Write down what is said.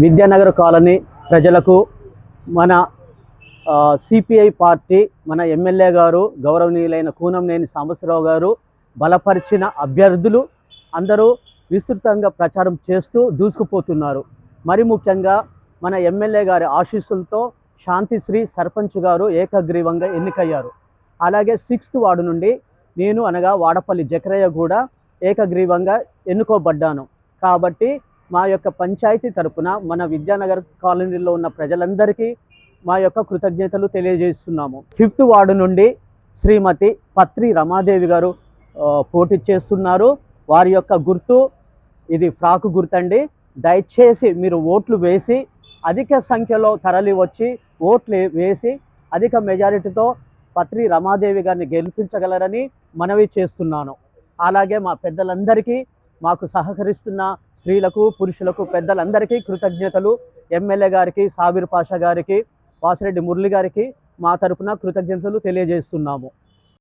Vidyanagar colony ప్రజలకు మన CPI party మన ఎమ్మెల్యే గారు గౌరవనీయులైన కూనంనేని సాంబశివరావు గారు బలపరిచిన అభ్యర్థులు అందరూ విస్తృతంగా ప్రచారం చేస్తూ దూసుకుపోతున్నారు. మరి ముఖ్యంగా మన ఎమ్మెల్యే గారి ఆశీస్సులతో శాంతిశ్రీ సర్పంచ్ గారు ఏకగ్రీవంగా ఎన్నికయ్యారు. అలాగే 6th వార్డు నుండి నేను అనగా వాడపల్లి జకరయ్య కూడా ఏకగ్రీవంగా ఎన్నుకోబడ్డాను. కాబట్టి మా యొక్క పంచాయతీ తరపున మన విద్యానగర్ కాలనీలో ఉన్న ప్రజలందరికీ మా యొక్క కృతజ్ఞతలు తెలియజేస్తున్నాము. 5th వార్డు నుండి శ్రీమతి పత్రి రమాదేవి గారు పోటీ చేస్తున్నారు. వారి యొక్క గుర్తు ఇది ఫ్రాకు గుర్తండి. దయచేసి మీరు ఓట్లు వేసి అధిక సంఖ్యలో తరలి వచ్చి ఓట్లు వేసి అధిక మెజారిటీతో పత్రి రమాదేవి గారిని గెలిపించగలరని మనవి చేస్తున్నాను. అలాగే మా పెద్దలందరికీ మాకు సహకరిస్తున్న స్త్రీలకు పురుషులకు పెద్దలందరికీ కృతజ్ఞతలు. ఎమ్మెల్యే గారికి, సాబిర్ పాషా గారికి, వాసిరెడ్డి మురళి గారికి మా తరపున కృతజ్ఞతలు తెలియజేస్తున్నాము.